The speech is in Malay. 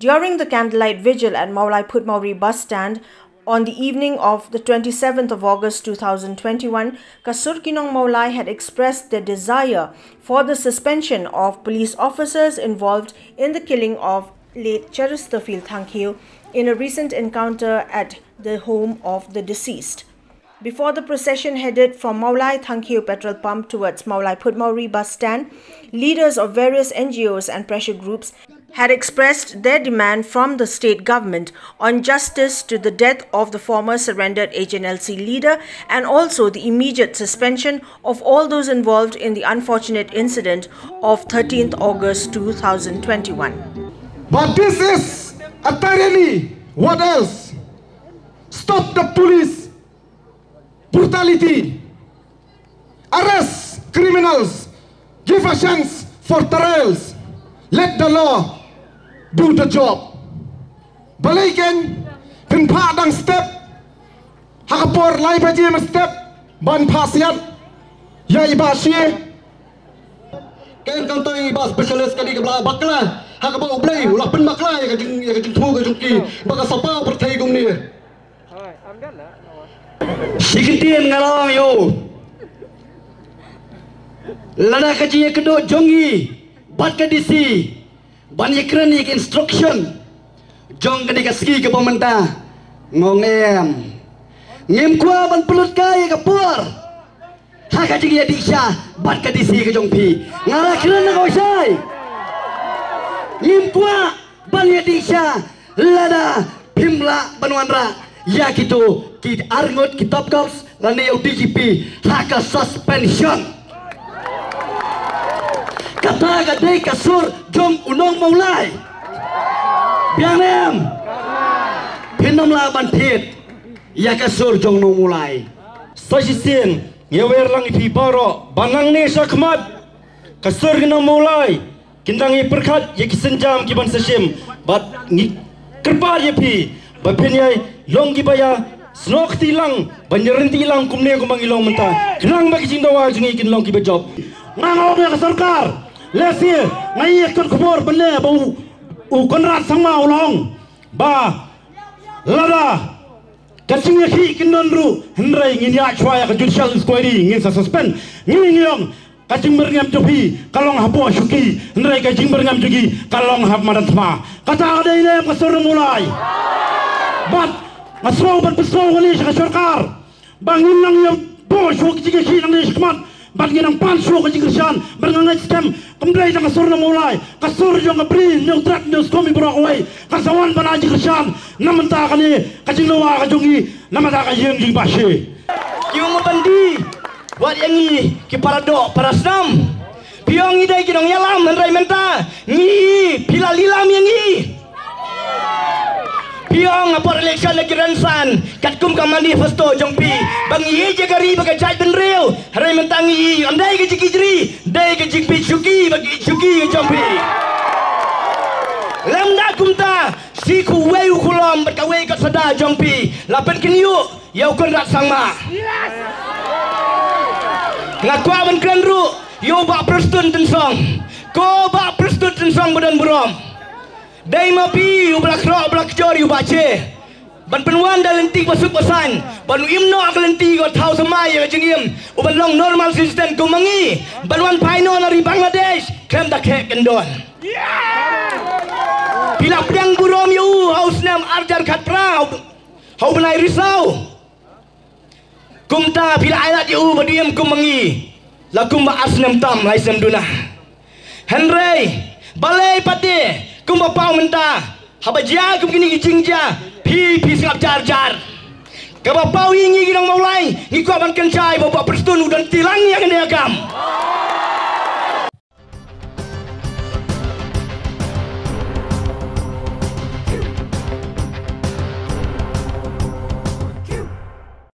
During the Candlelight Vigil at Mawlai PHUDMAWRI bus stand on the evening of the 27th of August 2021, Kasur Nong Mawlai had expressed their desire for the suspension of police officers involved in the killing of late CHERISTERFIELD THANGKHIEW in a recent encounter at the home of the deceased. Before the procession headed from Mawlai THANGKHIEW petrol pump towards Mawlai PHUDMAWRI bus stand, leaders of various NGOs and pressure groups had expressed their demand from the state government on justice to the death of the former surrendered HNLC leader and also the immediate suspension of all those involved in the unfortunate incident of 13th August 2021. But this is a tyranny. What else? Stop the police brutality. Arrest criminals. Give a chance for trials. Let the law do the job. Balikan pinpa dang step. Hakapor lai baji step ban pasiat. Ya ibasie. Ken kanto iba specialist kali ke belah bakla. Hakapor ublay ulah pen bakla ya kajing thu kajing ki baka sapa pertai kum ni. Sikitian ngalong yo. Lada kaji kedua jongi bat kadisi banyak kronik instruction jong ketika ski ke pemerintah ngongem ngem kuah ban pelut kaya kapur ha kaji dia diksya bat kadisi ke jong pi ngalah kerana kau say ngem kuah ban dia diksya lada pimla banwanra ya gitu kita arngot kitab kaus lani au DGP haka suspension kata gadai kasur jom unong Mawlai biang nem pinom laban pit ya kasur jong nong Mawlai sasisien ngewer lang ipi baro banang ne sakmat kasur nong Mawlai kindangi perkat ye kisenjam kiban sasim bat ngi kerpa ye pi bapenyai long gibaya snok tilang banyerin tilang kumne kumang ilong menta kenang bagi jindawa jungi kin long kibajob ngangau ya sarkar lesi ngai ekon kubur benda bau konrat sama ulong ba lada kacing ki kinonru hendrai ngin ya chwaya ka judicial inquiry ngin sa suspend ngin ngiyong kacing berngam jopi kalong hapo syuki hendrai kacing berngam jogi kalong hap madan sama kata ada ini kasur mulai bat masro ban pesau ni sa sarkar bangin nang yang bo syuki ki nang ni skmat bagi nang pansu ke jingkersian berngangai sistem kembali dengan kasur nang Mawlai kasur jong ngabri nyong trak nyong skomi berakawai kasawan bana jingkersian namenta kani kacing lawa kajongi namenta kajing jing basi kiung mabandi buat yang ni ki paradok parasnam piong idai kinong yalam hendrai menta ni pila lilam yang ni piong apor election lagi ransan katkum ka manifesto jongpi bang ye jagari bagai jai benreu harai mentangi andai ke jikijri dai ke jikpi chuki bagi chuki jongpi lamda kumta siku weu kulom berkawai kat sada jongpi lapan kenyu yau konrat sangma ngakwa ban krenru yo ba prestun tensong ko ba prestun tensong badan burom dai mapi ublak ro ublak jori ubace ban penuan dalentik masuk pesan ban imno aklenti go thau samai ya jengim uban long normal system kumangi banwan paino dari Bangladesh krem da khek kendon pila pedang burom yu haus nam arjar khat prau hau benai risau kumta pila ayat yu badiam kumangi lakum ba asnam tam laisam dunah henry balai pati kumba pau menta habajia kum kini jingja pi singap jar kaba pau ingi ginong Mawlai ngiko ban kencai bawa perstun udan tilang yang dia agam